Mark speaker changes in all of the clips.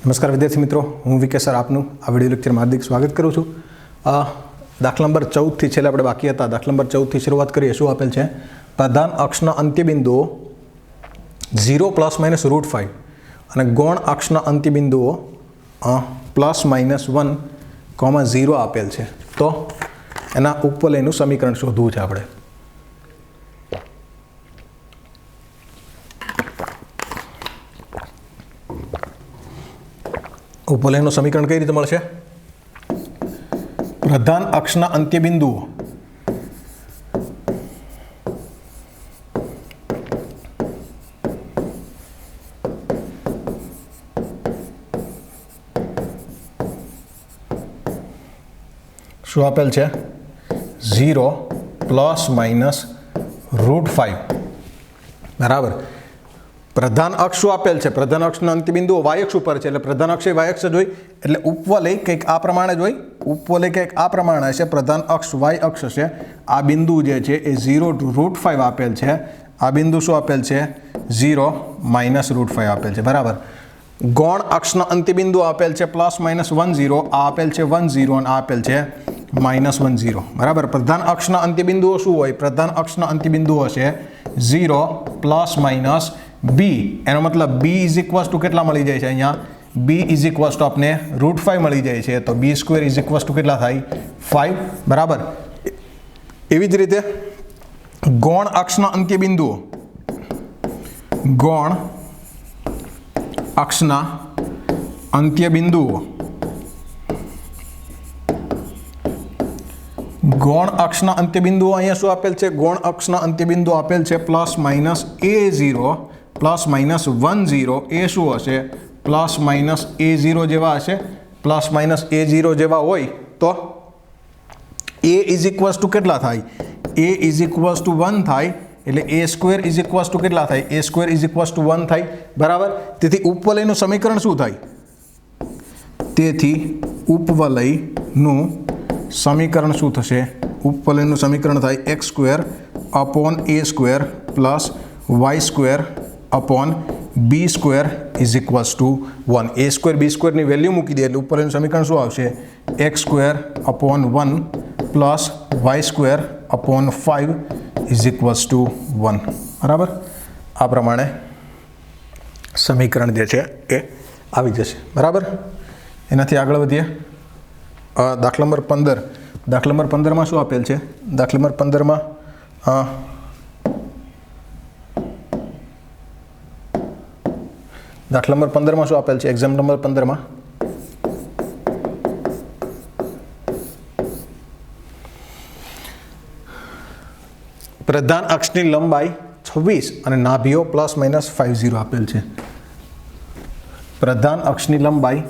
Speaker 1: नमस्कार विद्यार्थी मित्रों, हूँ विके सर आपनु आ विडियो लेक्चर में हार्दिक स्वागत करूँ छूँ। दाखला नंबर 14 थी छेल्ले आपणे बाकी हता। दाखला नंबर 14 थी शुरुआत करीए। शुं आपेल छे? प्रधान अक्षना अंत्यबिंदुओ 0 ± √5 अने गौण अक्षना अंत्यबिंदुओ ±1, 0 आपेल छे। तो एना उपवलयनुं समीकरण शोधवुं छे आपणे। उपवलयनुं समीकरण कई रीते मळशे? प्रधान अक्षना अंत्यबिंदुओ शुं आपेल छे? 0 ± √5 बराबर। प्रधान अक्ष शुं आपेल छे? प्रधान अक्षना अंत्यबिंदुओ y अक्ष पर छे એટલે પ્રધાન અક્ષ y અક્ષ જ હોય એટલે ઉપવલય કંઈક આ પ્રમાણે જ હોય। ઉપવલય કંઈક આ પ્રમાણે હશે। પ્રધાન અક્ષ y અક્ષ હશે। આ બિંદુ જે છે એ 0 √5 આપેલ છે। આ બિંદુ શું આપેલ છે? 0 − √5 આપેલ છે બરાબર। ગૌણ અક્ષના અંત્યબિંદુ આપેલ છે ±10, આ આપેલ છે 10 અને આ આપેલ છે -10 બરાબર। પ્રધાન અક્ષના અંત્યબિંદુઓ શું હોય? પ્રધાન અક્ષના અંત્યબિંદુઓ છે 0 ± b, એનો મતલબ b = કેટલા મળી જાય છે? અહીંયા b = આપણે √5 મળી જાય છે। તો b² કેટલા થાય? 5 બરાબર। એવી જ રીતે ગૌણ અક્ષના અંત્યબિંદુઓ, ગૌણ અક્ષના અંત્યબિંદુઓ, ગૌણ અક્ષના અંત્યબિંદુઓ અહીંયા શું આપેલ છે? ગૌણ અક્ષના અંત્યબિંદુ આપેલ છે ±a0 ±10। એ શું હશે? ±a0 જેવા હશે। ±a0 જેવા હોય તો a = કેટલા થાય? a = 1 થાય એટલે a² કેટલા થાય? a² 1 થાય બરાબર। તેથી ઉપવલયનું સમીકરણ શું થાય? તેથી ઉપવલયનું સમીકરણ શું થશે? ઉપવલયનું સમીકરણ થાય x² / a² + y² / b² = 1। a² b² ની વેલ્યુ મૂકી દે એટલે ઉપવલયનું સમીકરણ શું આવશે? x² / 1 + y² / 5 = 1 બરાબર। આ પ્રમાણે સમીકરણ જે છે એ આવી જશે બરાબર। એનાથી આગળ વધીએ। દાખલા નંબર 15। દાખલા નંબર 15માં શું આપેલ છે? દાખલા નંબર 15માં દાખલા નંબર 15માં શું આપેલ છે? એક્ઝામ નંબર 15માં પ્રધાન અક્ષની લંબાઈ 26 અને નાભીઓ ±50 આપેલ છે। પ્રધાન અક્ષની લંબાઈ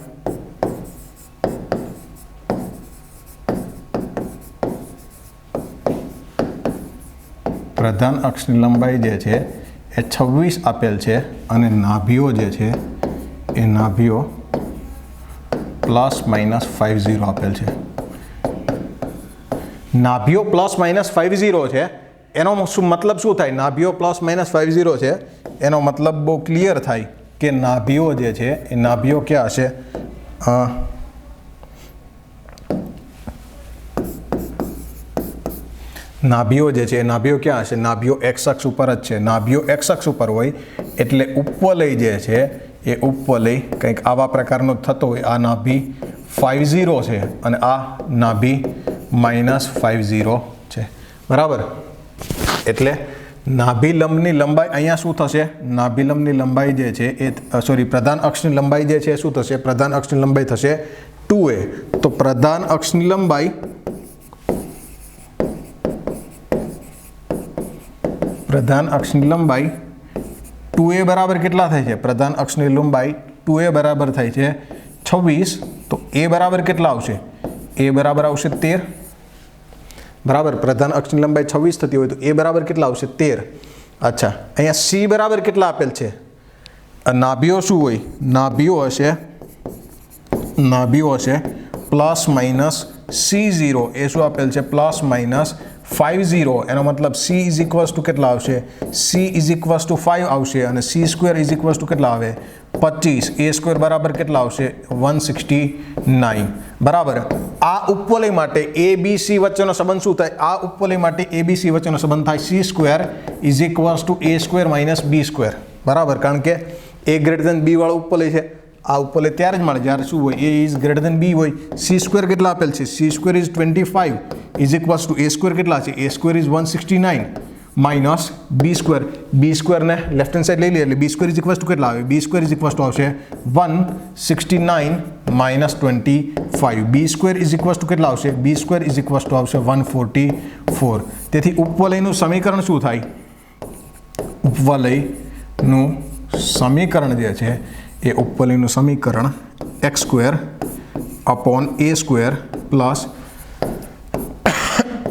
Speaker 1: પ્રધાન અક્ષની લંબાઈ જે છે એ 26 આપેલ છે અને નાભીઓ જે છે એ નાભીઓ ±50 આપેલ છે। નાભીઓ ±50 છે એનો મતલબ શું થાય? નાભીઓ ±50 છે એનો મતલબ બહુ ક્લિયર થાય કે નાભીઓ જે છે એ નાભીઓ ક્યાં હશે? નાભીઓ જે છે એ નાભીઓ ક્યાં હશે? નાભીઓ x અક્ષ ઉપર જ છે। નાભીઓ x અક્ષ ઉપર હોય એટલે ઉપવલય જે છે એ ઉપવલય કંઈક આવા પ્રકારનો થતો હોય। આ નાભી 50 છે અને આ નાભી -50 છે બરાબર। એટલે નાભી લંબની લંબાઈ અહીંયા શું થશે? નાભી લંબની લંબાઈ જે છે એ પ્રધાન અક્ષની લંબાઈ જે છે શું થશે? પ્રધાન અક્ષની લંબાઈ થશે 2a। તો પ્રધાન અક્ષની લંબાઈ પ્રધાન અક્ષની લંબાઈ 2a બરાબર કેટલા થાય છે? પ્રધાન અક્ષની લંબાઈ 2a બરાબર થાય છે 26। તો a બરાબર કેટલા આવશે? a બરાબર આવશે 13 બરાબર। પ્રધાન અક્ષની લંબાઈ 26 થતી હોય તો a બરાબર કેટલા આવશે? 13। અચ્છા, અહીંયા c બરાબર કેટલા આપેલ છે? નાભીઓ શું હોય? નાભીઓ હશે ±c0। એ શું આપેલ છે? ±50 50 એનો મતલબ c ઇઝ ઇક્વલ્સ ટુ કેટલા આવશે? c ઇઝ ઇક્વલ્સ ટુ 5 આવશે અને c square is equals to કેટલા આવે? 25. a સ્ક્વેર બરાબર કેટલા આવશે? 169. બરાબર. આ ઉપવલય માટે abc વચ્ચેનો સંબંધ શું થાય? આ ઉપવલય માટે abc વચ્ચેનો સંબંધ થાય c square is equals to a square minus b square. બરાબર, કારણ કે a ગ્રેટર ધેન b વાળો ઉપવલય છે. આ ઉપવલય ત્યારે જ મળે જ્યારે શું હોય? a is greater than b હોય. c સ્ક્વેર કેટલા આપેલ છે? c square is 25 is equals to a square કેટલા છે? a square is 169 minus b square. b સ્ક્વેરને લેફ્ટ હેન્ડ સાઈડ લઈ લઈએ એટલે b square is equals to કેટલા આવે? b square is equals to આવશે 169 minus 25. b square is equals to કેટલા આવશે? b square is equals to આવશે 144. તેથી ઉપવલયનું સમીકરણ શું થાય? ઉપવલયનું સમીકરણ જે છે એ ઉપવલયનું સમીકરણ x square upon a square plus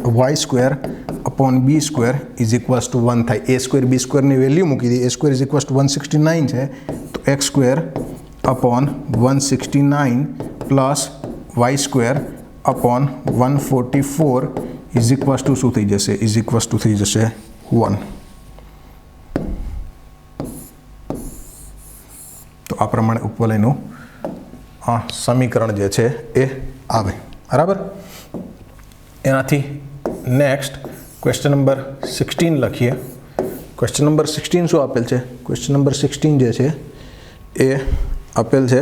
Speaker 1: y square upon b square is equals to 1 થાય. a સ્ક્વેર b સ્ક્વેરની વેલ્યુ મૂકી દઈએ. a square is equals two 169 છે તો x square upon 169 plus y square upon 144 is equals to શું થઈ જશે? Is equals two થઈ જશે 1. તો આ પ્રમાણે ઉપવલયનું સમીકરણ જે છે એ આવે. બરાબર. એનાથી નેક્સ્ટ ક્વેશ્ચન નંબર 16 લખીએ. ક્વેશ્ચન નંબર 16 શું આપેલ છે? ક્વેશ્ચન નંબર 16 જે છે એ આપેલ છે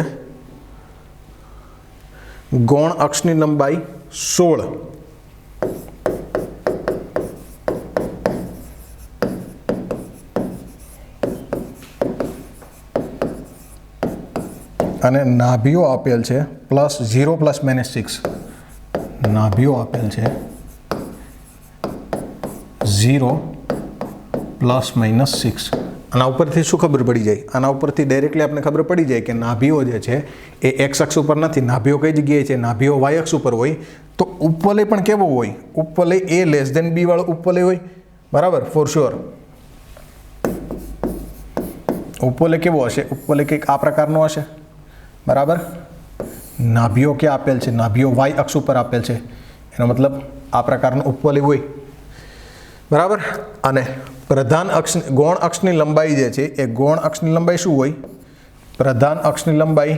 Speaker 1: ગૌણ અક્ષની લંબાઈ 16 અને નાભીઓ આપેલ છે +0 ± -6. નાભીઓ આપેલ છે 0 ± 6. આના ઉપરથી શું ખબર પડી જાય? આના ઉપરથી ડાયરેક્ટલી આપણે ખબર પડી જાય કે નાભીઓ જે છે એ x અક્ષ ઉપર નથી. નાભીઓ કઈ જગ્યાએ છે? નાભીઓ y અક્ષ ઉપર હોય. તો ઉપવલય પણ કેવો હોય? ઉપવલય a લેસ ધેન b વાળો ઉપવલય હોય. બરાબર, ફોર શ્યોર. ઉપવલય કેવો હશે? ઉપવલય કંઈક આ પ્રકારનો હશે. બરાબર. નાભીઓ ક્યાં આપેલ છે? નાભીઓ y અક્ષ ઉપર આપેલ છે. એનો મતલબ આ પ્રકારનો ઉપવલય હોય. બરાબર. અને પ્રધાન અક્ષ ગૌણ અક્ષની લંબાઈ જે છે એ ગૌણ અક્ષની લંબાઈ શું હોય? પ્રધાન અક્ષની લંબાઈ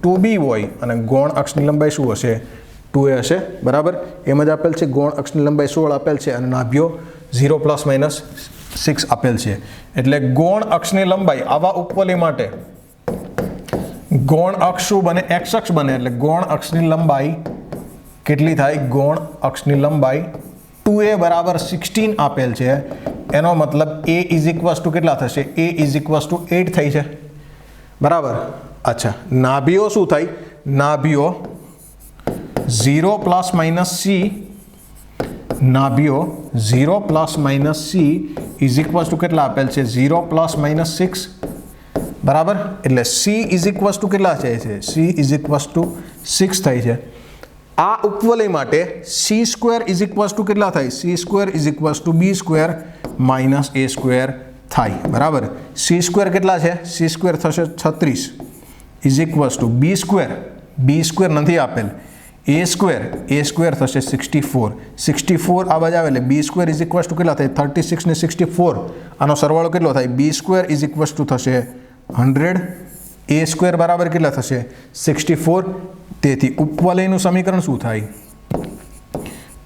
Speaker 1: 2b હોય અને ગૌણ અક્ષની લંબાઈ શું હશે? 2a હશે. બરાબર. એમ જ આપેલ છે. ગૌણ અક્ષની લંબાઈ 16 આપેલ છે અને નાભીઓ 0 ± 6 આપેલ છે. એટલે ગૌણ અક્ષની લંબાઈ આવા ઉપવલય માટે ગૌણ અક્ષ શું બને? x અક્ષ બને. એટલે ગૌણ અક્ષની લંબાઈ કેટલી થાય? ગૌણ અક્ષની લંબાઈ 2a બરાબર 16 આપેલ છે. એનો મતલબ a ઇઝ ઇક્વલ્સ ટુ કેટલા થશે? a ઇઝ ઇક્વલ્સ ટુ 8 થઈ છે. બરાબર. અચ્છા, નાભીઓ શું થાય? નાભીઓ 0 ± c. નાભીઓ 0 ± c is equals to કેટલા આપેલ છે? 0 ± 6. બરાબર. એટલે c ઇઝ ઇક્વલ્સ ટુ કેટલા છે? c ઇઝ ઇક્વલ્સ ટુ 6 થાય છે. આ ઉપવલય માટે c square is equals to કેટલા થાય? c square is equals two b square minus a square થાય. બરાબર. c સ્ક્વેર કેટલા છે? c સ્ક્વેર થશે 36 is equals two b square. b square નથી આપેલ. a સ્ક્વેર થશે 64. 64 આ બાજુ આવે એટલે b square is equals to કેટલા થાય? 36 ને 64 આનો સરવાળો કેટલો થાય? b square is equals two થશે 100. a સ્ક્વેર બરાબર કેટલા થશે? 64. તેથી ઉપવલયનું સમીકરણ શું થાય?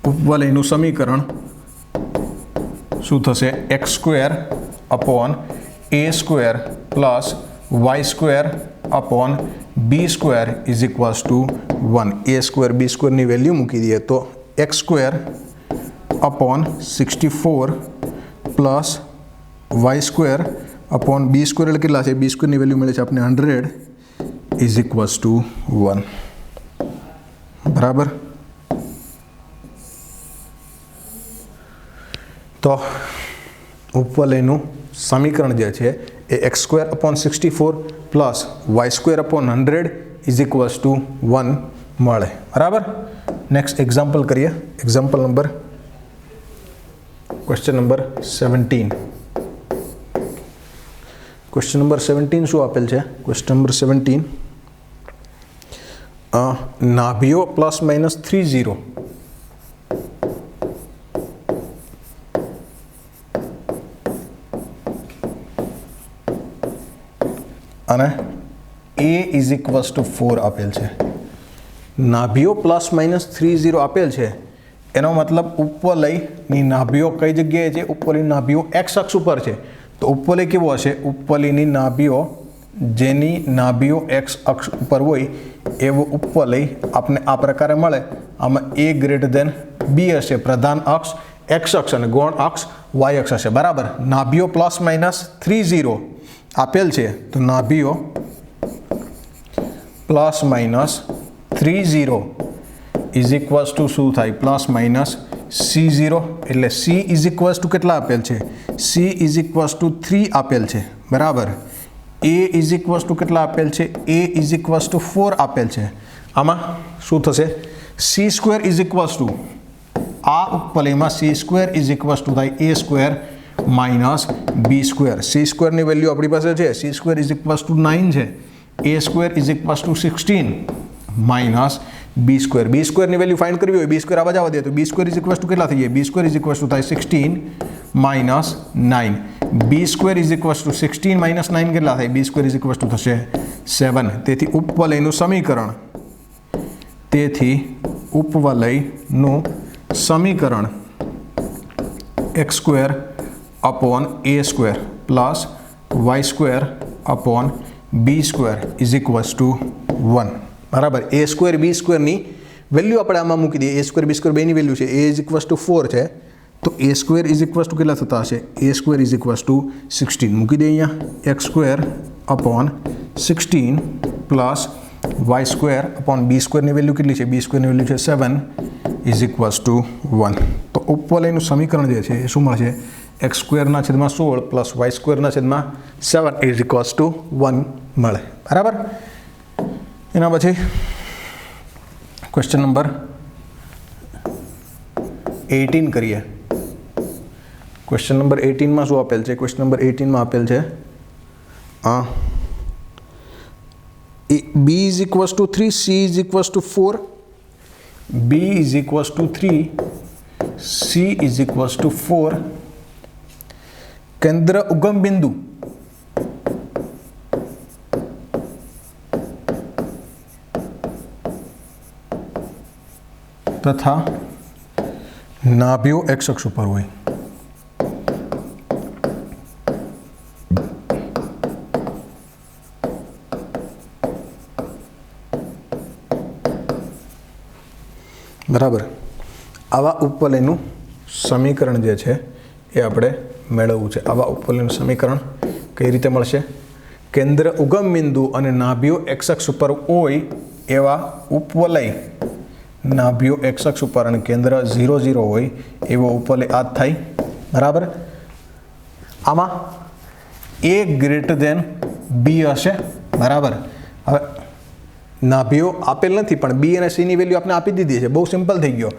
Speaker 1: ઉપવલયનું સમીકરણ શું થશે? x square upon a square plus y square upon b square is equals to 1. a square b સ્ક્વેરની વેલ્યુ મૂકી દઈએ તો x square upon 64 plus y square upon b square એટલે કેટલા છે? b સ્ક્વેરની વેલ્યુ મળે છે આપણે 100 ઇઝ ઇક્વલ્સ ટુ 1. બરાબર. તો ઉપવલયનું સમીકરણ જે છે એ x square upon 64 plus y square upon 100 is equals to 1 મળે. બરાબર. નેક્સ્ટ એક્ઝામ્પલ કરીએ. Example number question number 17. Question number 17 શું આપેલ છે? ક્વેશ્ચન નંબર 17 નાભીઓ ±30 અને એ ઇઝ ઇક્વલ્સ ટુ 4 આપેલ છે. નાભીઓ પ્લસ માઇનસ 30 આપેલ છે. એનો મતલબ ઉપવલયની નાભીઓ કઈ જગ્યાએ છે? ઉપવલયની નાભીઓ એક્સ અક્ષ ઉપર છે. તો ઉપવલય કેવો હશે? ઉપવલયની નાભીઓ જેની નાભીઓ એક્સ અક્ષ ઉપર હોય એવો ઉપવલય આપણે આ પ્રકારે મળે. આમાં એ ગ્રેટર દેન બી હશે. પ્રધાન અક્ષ એક્સ અક્ષ અને ગૌણ અક્ષ વાય અક્ષ હશે. બરાબર. નાભીઓ પ્લસ માઇનસ 30 આપેલ છે. તો નાભીઓ plus minus 30 is equals to શું થાય? પ્લસ માઇનસ C0 એટલે C ઇઝ ઇક્વલ્સ ટુ કેટલા આપેલ છે? C ઇઝ ઇક્વલ્સ ટુ 3 આપેલ છે. બરાબર. A ઇઝ ઇક્વલ્સ ટુ કેટલા આપેલ છે? A ઇઝ ઇક્વલ્સ ટુ 4 આપેલ છે. આમાં શું થશે? C square is equals to આ ઉપવલયમાં C square is equals to થાય A square minus B square. C સ્ક્વેરની વેલ્યુ આપણી પાસે છે. C square is equals to 9 છે. A square is equals to 16 minus B square. B સ્ક્વેરની value find કરવી હોય, B સ્ક્વેર આવા જવા દે તો B square is equals to કેટલા થઈ જાય? B square is equals to થાય 16 minus 9. B square is equals to 16 minus 9 કેટલા થાય? B square is equals two થશે 7. તેથી ઉપવલયનું સમીકરણ x square upon a square plus y square upon b square is equals to 1. બરાબર. a square b સ્ક્વેરની value આપણે આમાં મૂકી દઈએ. a સ્ક્વેર b સ્ક્વેર બેની વેલ્યુ છે. a ઇઝ ઇક્વલ્સ ટુ 4 છે. તો a square is equals to કેટલા થતા હશે? a square is equals to 16 મૂકી દઈએ અહીંયા. x square upon 16 plus y square upon b સ્ક્વેરની વેલ્યુ કેટલી છે? b સ્ક્વેરની વેલ્યુ છે 7 ઇઝ ઇક્વલ્સ ટુ 1. તો ઉપવલયનું સમીકરણ જે છે એ શું મળશે? x સ્ક્વેરના છેદમાં 16 પ્લસ y સ્ક્વેરના છેદમાં 7 ઇઝ ઇક્વલ્સ ટુ 1 મળે. બરાબર. એના પછી ક્વેશ્ચન નંબર 18 કરીએ. ક્વેશ્ચન નંબર 18માં શું આપેલ છે? ક્વેશ્ચન નંબર 18માં આપેલ છે b is equals two 3, c is equals two 4. b is equals two 3, c is equals two 4. કેન્દ્ર ઉગમ બિંદુ તથા નાભીઓ એક્સ અક્ષ ઉપર હોય. બરાબર. આવા ઉપવલયનું સમીકરણ જે છે એ આપણે મેળવવું છે. આવા ઉપવલયનું સમીકરણ કઈ રીતે મળશે? કેન્દ્ર ઉગમ બિંદુ અને નાભીઓ એક્સ અક્ષ ઉપર હોય એવા ઉપવલય, નાભીઓ એક્સ અક્ષ ઉપર અને કેન્દ્ર 0 0 હોય એવો ઉપવલય આ થાય. બરાબર. આમાં a ગ્રેટર દેન b હશે. બરાબર. હવે નાભીઓ આપેલ નથી પણ b અને c ની વેલ્યુ આપણે આપી દીધી છે. બહુ સિમ્પલ થઈ ગયો.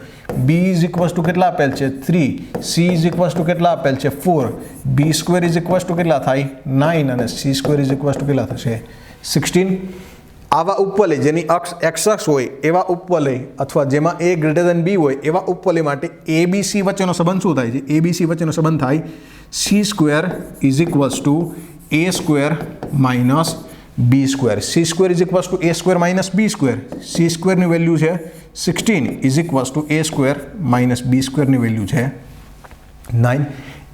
Speaker 1: b ઇઝ ઇક્વલ્સ ટુ કેટલા આપેલ છે? 3. c ઇઝ ઇક્વલ્સ ટુ કેટલા આપેલ છે? 4. b square is equals to કેટલા થાય? 9 અને c square is equals to કેટલા થશે? 16. આવા ઉપવલય જેની અક્ષ એક્સ અક્ષ હોય એવા ઉપવલય અથવા જેમાં a ગ્રેટર દેન b હોય એવા ઉપવલય માટે abc વચ્ચેનો સંબંધ શું થાય છે? abc વચ્ચેનો સંબંધ થાય c square is equals to a square minus b square. c square is equals to a square minus b square. c સ્ક્વેરની વેલ્યુ છે 16 is equals to a square minus b સ્ક્વેરની વેલ્યુ છે 9.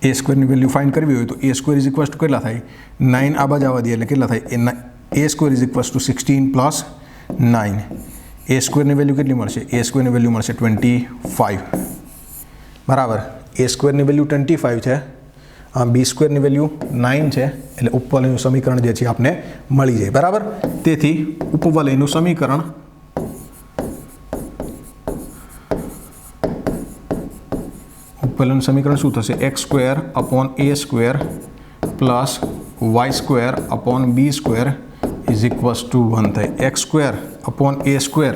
Speaker 1: a સ્ક્વેરની value find કરવી હોય તો a square is equals to કેટલા થાય? 9 આ બાજુ આવવા દે એટલે કેટલા થાય? a square is equals to 16 plus 9. a સ્ક્વેરની વેલ્યુ કેટલી મળશે? a સ્ક્વેરની વેલ્યુ મળશે 25. બરાબર. a સ્ક્વેરની વેલ્યુ 25 છે. b સ્ક્વેરની વેલ્યુ 9 છે. એટલે ઉપવલયનું સમીકરણ જે છે આપને મળી જાય. બરાબર. તેથી ઉપવલયનું સમીકરણ શું થશે? x square upon a square plus y square upon b square is equals to 1 થાય. x square upon a square,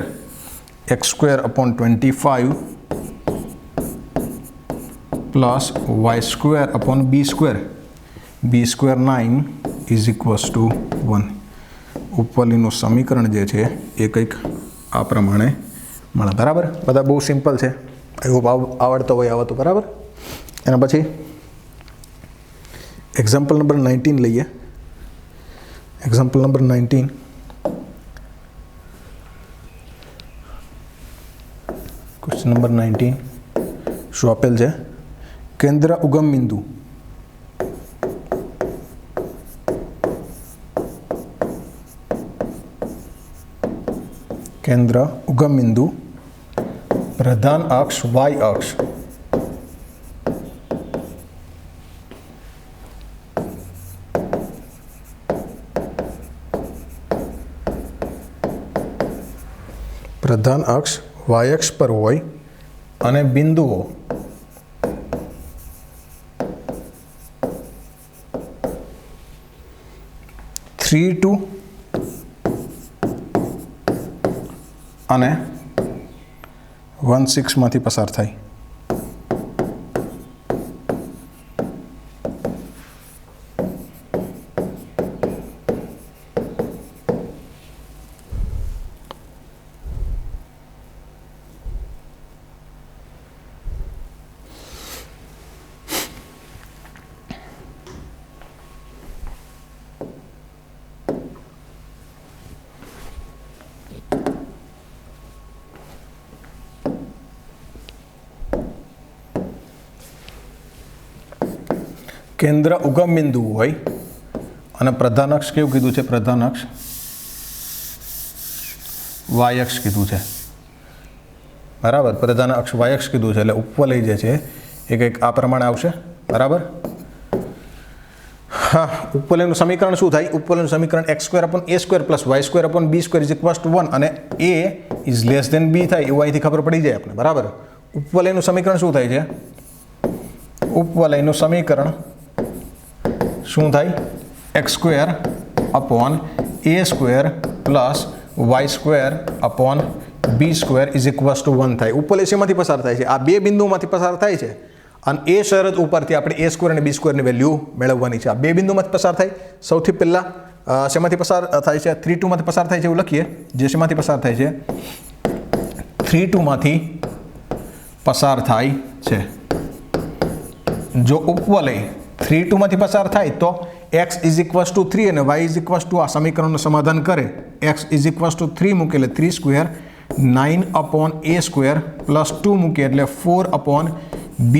Speaker 1: x square upon 25 plus y square upon b square 9 is equals to 1. ઉપવલયનું સમીકરણ જે છે એ કંઈક આ પ્રમાણે મળે. બરાબર. બધા બહુ સિમ્પલ છે. આઈ હોપ આવડતો હોય આવા તો. બરાબર. એના પછી એક્ઝામ્પલ નંબર 19 લઈએ. Example number 19. ક્વેશ્ચન નંબર 19 શું આપેલ છે? કેન્દ્ર ઉગમ બિંદુ પ્રધાન અક્ષ વાય અક્ષ વાય અક્ષ પર હોય અને બિંદુઓ થ્રી ટુ અને 1,6 માંથી પસાર થાય. કેન્દ્ર ઉગમ બિંદુ હોય અને પ્રધાન અક્ષ કેવું કીધું છે? પ્રધાન અક્ષ વાય અક્ષ કીધું છે. બરાબર, પ્રધાન અક્ષ વાય અક્ષ કીધું છે એટલે ઉપવલય જે છે એ કંઈક આ પ્રમાણે આવશે. બરાબર. હા, ઉપવલયનું સમીકરણ શું થાય? ઉપવલયનું સમીકરણ x² upon a² plus y² upon b² is equals to 1 અને a is less than b થાય એવું અહીંથી ખબર પડી જાય આપણે. બરાબર. ઉપવલયનું સમીકરણ શું થાય છે? ઉપવલયનું સમીકરણ શું થાય? x² upon a² plus y² upon b² is equals to 1 થાય. ઉપવલય શેમાંથી પસાર થાય છે? આ બે બિંદુઓમાંથી પસાર થાય છે અને એ શરત ઉપરથી આપણે a² અને b² ની વેલ્યુ મેળવવાની છે. આ બે બિંદુમાંથી પસાર થાય. સૌથી પહેલાં શેમાંથી પસાર થાય છે? 3, 2 માંથી પસાર થાય છે એવું લખીએ. જે શેમાંથી પસાર થાય છે? 3, 2 માંથી પસાર થાય છે. જો ઉપવલય 3, 2 માંથી પસાર થાય તો x ઇઝ ઇક્વલ્સ ટુ 3 અને y ઇઝ ઇક્વલ્સ ટુ આ સમીકરણનું સમાધાન કરે. x ઇઝ ઇક્વલ્સ ટુ 3 મૂકે એટલે 3² 9 અપોન a² પ્લસ 2 મૂકે એટલે 4 upon b²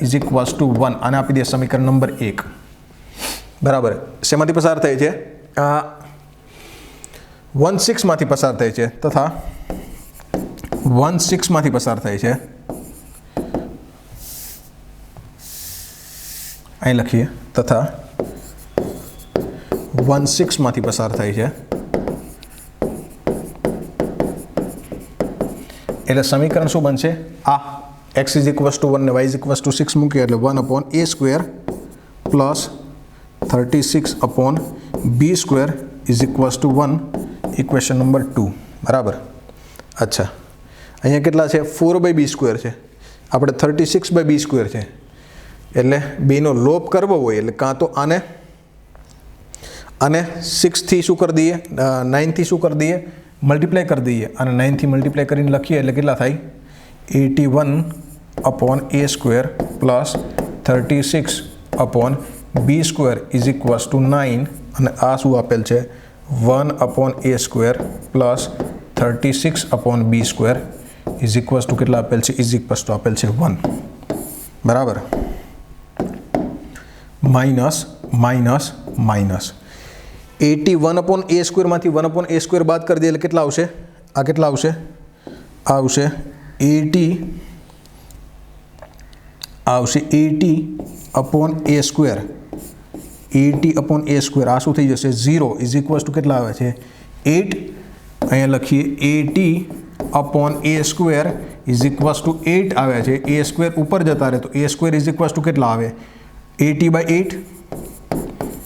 Speaker 1: is equals to 1 અને આપી દે સમીકરણ નંબર 1. બરાબર. શેમાંથી પસાર થાય છે? 1,6 માંથી પસાર થાય છે તથા 1,6 માંથી પસાર થાય છે. અહીં લખીએ તથા 1,6 માંથી પસાર થાય છે એટલે સમીકરણ શું બનશે? આ x ઇઝ ઇક્વલ્સ ટુ 1 ને y ઇઝ ઇક્વલ્સ ટુ 6 મૂકીએ એટલે 1 upon a² plus 36 upon b² is equals to 1 equation number 2. બરાબર. અચ્છા, અહીંયા કેટલા છે? 4/b² છે. આપણે 36/b² છે એટલે બેનો લોપ કરવો હોય એટલે કાં તો આને 6 થી શું કરી દઈએ? 9 થી શું કરી દઈએ? મલ્ટીપ્લાય કરી દઈએ અને 9 થી મલ્ટીપ્લાય કરીને લખીએ એટલે કેટલા થાય? 81 upon a² plus 36 upon b² is equals to 9 અને આ શું આપેલ છે? 1 upon a² plus 36 upon b² is equals to કેટલા આપેલ છે? ઇઝ ઇક્વલ્સ ટુ આપેલ છે 1. બરાબર. Minus minus minus 81 upon a² માંથી 1 અપોન a² બાદ કરી દઈએ એટલે કેટલા આવશે? આ કેટલા આવશે? આ આવશે 80 અપોન a². 80 upon a². આ શું થઈ જશે? 0 ઇઝ ઇક્વલ્સ ટુ કેટલા આવે છે? 8. અહીંયા લખીએ 80 upon a² is equals two 8 આવે છે. a² ઉપર જતા રહે તો a² ઇઝ ઇક્વલ્સ ટુ કેટલા આવે? 80/8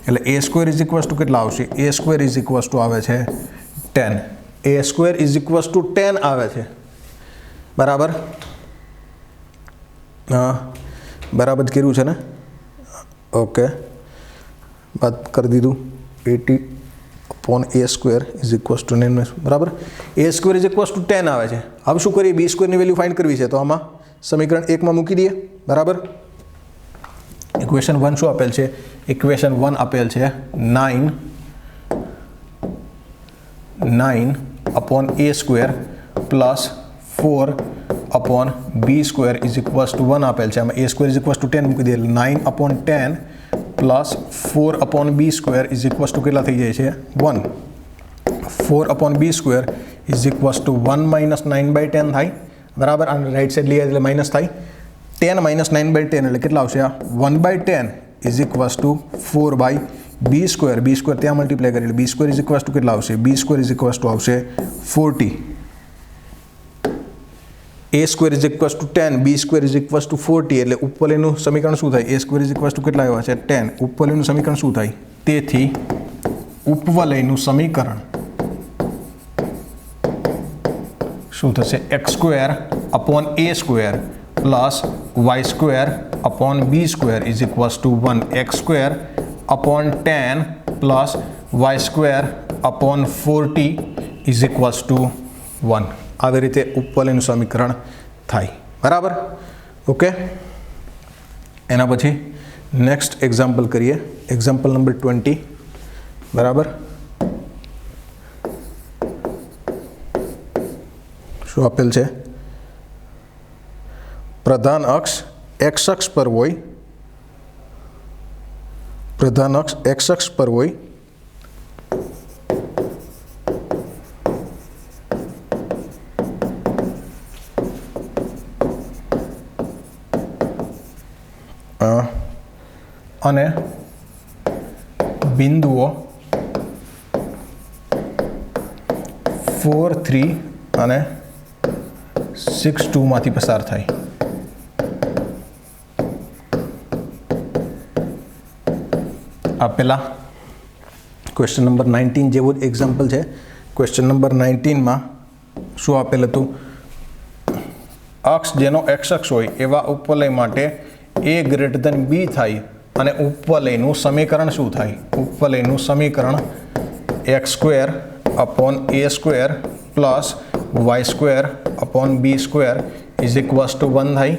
Speaker 1: એટલે a² ઇઝ ઇક્વલ્સ ટુ કેટલા આવશે? a² ઇઝ ઇક્વલ્સ ટુ આવે છે 10. a² ઇઝ ઇક્વલ્સ ટુ 10 આવે છે. બરાબર. હા, બરાબર જ કર્યું છે ને? ઓકે, બાદ કરી દીધું. 80 upon a² is equals to 9. બરાબર. a² ઇઝ ઇક્વલ્સ ટુ 10 આવે છે. હવે શું કરીએ? b² ની વેલ્યુ ફાઇન્ડ કરવી છે તો આમાં સમીકરણ 1 માં મૂકી દઈએ. બરાબર. ઇક્વેશન 1 શું આપેલ છે? ઇક્વેશન 1 આપેલ છે 9 9/a² plus 4/b² is equals to 1 આપેલ છે. આમાં a² ઇઝ ઇક્વલ્સ ટુ 10 મૂકી દઈએ. 9/10 plus 4/b² is equals to કેટલા થઈ જાય છે? 1. 4/b² is equals to 1 minus 9/10 થાય. બરાબર. અને રાઈટ સાઈડ લઈએ એટલે માઇનસ થાય. 10 માઇનસ 9/10 એટલે કેટલા આવશે? 1/10 is equals two 4/b². b² ત્યાં મલ્ટીપ્લાય કરી એટલે b² ઇઝ ઇક્વલ્સ ટુ કેટલા આવશે? b² ઇઝ ઇક્વલ્સ ટુ આવશે 40. a² is equals two 10, b² is equals two 40 એટલે ઉપરનું સમીકરણ શું થાય? a² ઇઝ ઇક્વલ્સ ટુ કેટલા આવ્યા છે? 10. ઉપરનું સમીકરણ શું થાય? તેથી ઉપવલયનું સમીકરણ શું થશે? x² upon a² plus y² upon b² is equals to 1. x² upon 10 plus y² upon 40 is equals to 1. આવી રીતે ઉપવલયનું સમીકરણ થાય. બરાબર. ઓકે. એના પછી નેક્સ્ટ એક્ઝામ્પલ કરીએ. Example number 20. બરાબર. શું આપેલ છે? પ્રધાન અક્ષ x અક્ષ પર હોય, પ્રધાન અક્ષ x અક્ષ પર હોય અને બિંદુઓ 4, 3 અને 6, 2 માંથી પસાર થાય. આપેલા ક્વેશ્ચન નંબર 19 જેવું જ એક્ઝામ્પલ છે. ક્વેશ્ચન નંબર 19માં શું આપેલ હતું? અક્ષ જેનો x અક્ષ હોય એવા ઉપવલય માટે a ગ્રેટર b થાય અને ઉપવલયનું સમીકરણ શું થાય? ઉપવલયનું સમીકરણ x² upon a² plus y² upon b² is equals to 1 થાય.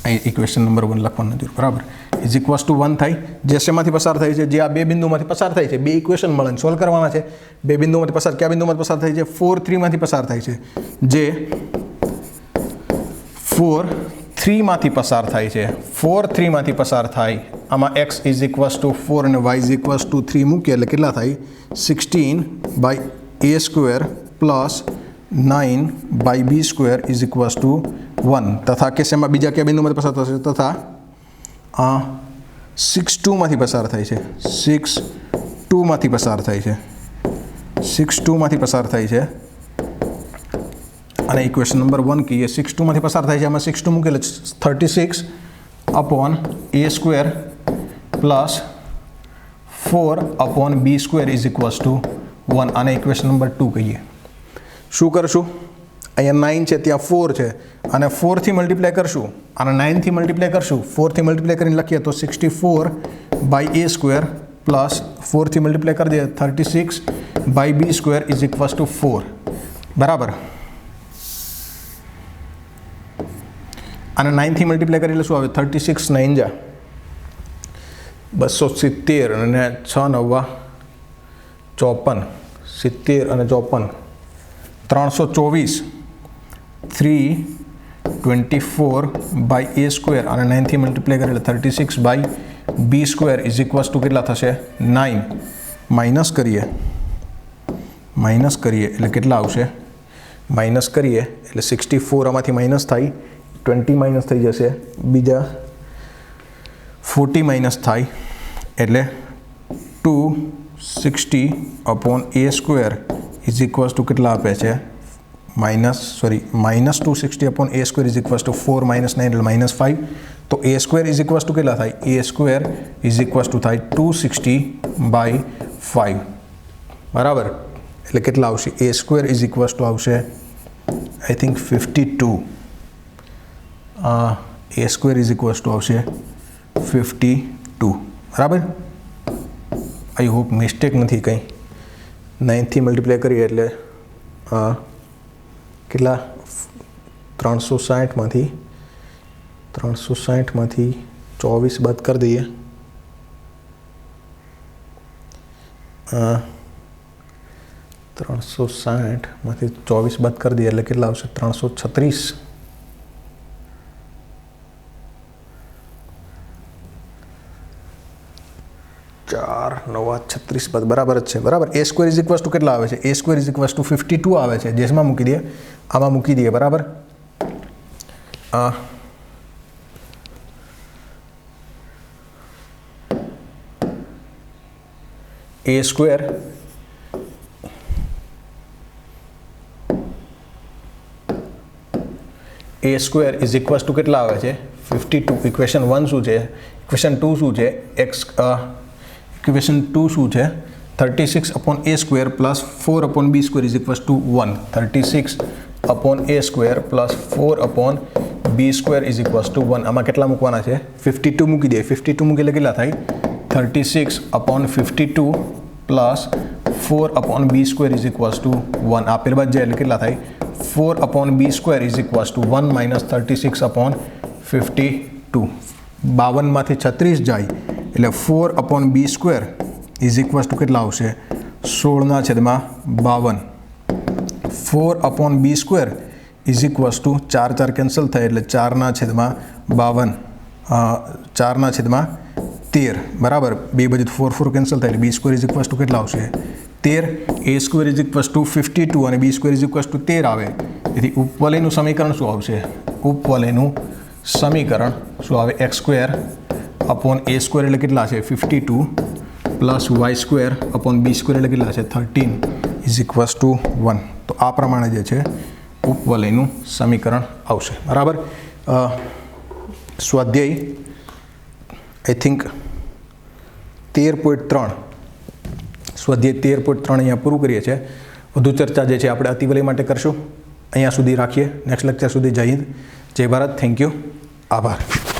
Speaker 1: અહીં ઇક્વેશન નંબર 1 લખવાનું નથી. બરાબર. ઇઝ ઇક્વલ્સ ટુ 1 થાય. જે શેમાંથી પસાર થાય છે? જે આ બે બિંદુમાંથી પસાર થાય છે. બે ઇક્વેશન મળે સોલ્વ કરવાના છે. બે બિંદુમાંથી પસાર કયા બિંદુમાંથી પસાર થાય છે? 4, 3 માંથી પસાર થાય છે. જે 4, 3 માંથી પસાર થાય છે. 4, 3 માંથી પસાર થાય. આમાં x ઇઝ ઇક્વલ્સ ટુ 4 અને y ઇઝ ઇક્વલ્સ ટુ 3 મૂકીએ એટલે કેટલા થાય? 16/a² plus 9/b² is equals to 1. તથા કે શેમાં બીજા કયા બિંદુમાંથી પસાર થશે? તથા 6, 2 માંથી પસાર થાય છે. 6, 2 માંથી પસાર થાય છે. 6, 2 માંથી પસાર થાય છે. અને ઇક્વેશન નંબર 1 કહીએ. 6, 2 માંથી પસાર થાય છે. આમાં 6, 2 મૂકેલ 36 upon a² plus 4/b² is equals to 1. આને ઇક્વેશન નંબર 2 કહીએ. શું કરશું? અહીંયા 9 છે, ત્યાં 4 છે અને 4 થી મલ્ટીપ્લાય કરશું અને 9 થી મલ્ટીપ્લાય કરશું. 4 થી મલ્ટીપ્લાય કરીને લખીએ તો 64/a² પ્લસ 4 થી મલ્ટીપ્લાય કરી દઈએ 36/b² ઇઝ ઇક્વલ્સ ટુ 4. બરાબર. અને 9 થી મલ્ટીપ્લાય કરી એટલે શું આવે? 36 9 જા 270 અને 6 9 54. 70 અને 54 324. 324/a² અને 9 થી મલ્ટીપ્લાય કરે એટલે 36/b² ઇઝ ઇક્વલ્સ ટુ કેટલા થશે? 9. માઇનસ કરીએ એટલે કેટલા આવશે? માઇનસ કરીએ એટલે 64 આમાંથી માઇનસ થાય, 20 માઇનસ થઈ જશે, બીજા 40 માઇનસ થાય એટલે 260/a² ઇઝ ઇક્વલ્સ ટુ કેટલા આપે છે? -260/a² ઇઝ ઇક્વલ્સ ટુ 4 - 9 એટલે -5. તો a² ઇઝ ઇક્વલ્સ ટુ કેટલા થાય? a² ઇઝ ઇક્વલ્સ ટુ થાય 260/5. બરાબર. એટલે કેટલા આવશે? a² ઇઝ ઇક્વલ્સ ટુ આવશે I think 52. a² is equals to આવશે 52. બરાબર. આઈ હોપ મિસ્ટેક નથી કંઈ. 9 થી મલ્ટીપ્લાય કરીએ એટલે કેટલા? 360માંથી 24 બાદ કરી દઈએ. 3 360 24 બાદ કરી દઈએ એટલે કેટલા આવશે 336 4 9 36 બાદ બરાબર જ છે બરાબર a square is equals to કેટલા આવે છે a square is equals two 52 આવે છે જેમાં મૂકી દઈએ આમાં મૂકી દઈએ બરાબર a square is equals to કેટલા આવે છે 52 ઇક્વેશન 1 શું છે ઇક્વેશન 2 શું છે ઇક્વેશન 2 શું છે 36 upon a square plus 4 upon b square is equals to 1 36 upon a square plus 4 upon b square is equals to 1 આમાં કેટલા મૂકવાના છે 52 મૂકી દઈએ 52 મૂકી એટલે કેટલા થાય 36 upon 52 plus 4 upon b square is equals to 1 આપેલ બાદ જાય એટલે કેટલા થાય 4 upon b square is equals to 1 minus 36 upon 52 52માંથી 36 જાય એટલે 4 upon b square is equals to કેટલા આવશે 16/52 4 upon b square is equals two 4 4 cancel થાય એટલે 4/52 4/13 બરાબર બે બાજુ 4 4 કેન્સલ થાય એટલે b square is equals to કેટલા આવશે 13 a square is equals two 52 અને b square is equals two 13 આવે તેથી ઉપવલયનું સમીકરણ શું આવશે ઉપવલયનું સમીકરણ શું આવે x square upon a square એટલે કેટલા છે 52 plus y square upon b square એટલે કેટલા છે 13 ઇઝ ઇક્વલ્સ ટુ 1 તો આ પ્રમાણે જે છે ઉપવલયનું સમીકરણ આવશે બરાબર સ્વાધ્યાય આઈ થિંક 13.3 સ્વાધ્યાય 13.3 અહીંયા પૂરું કરીએ છીએ વધુ ચર્ચા જે છે આપણે અતિવલય માટે કરશું અહીંયા સુધી રાખીએ નેક્સ્ટ લેક્ચર સુધી જય હિન્દ જય ભારત થેન્ક યુ આભાર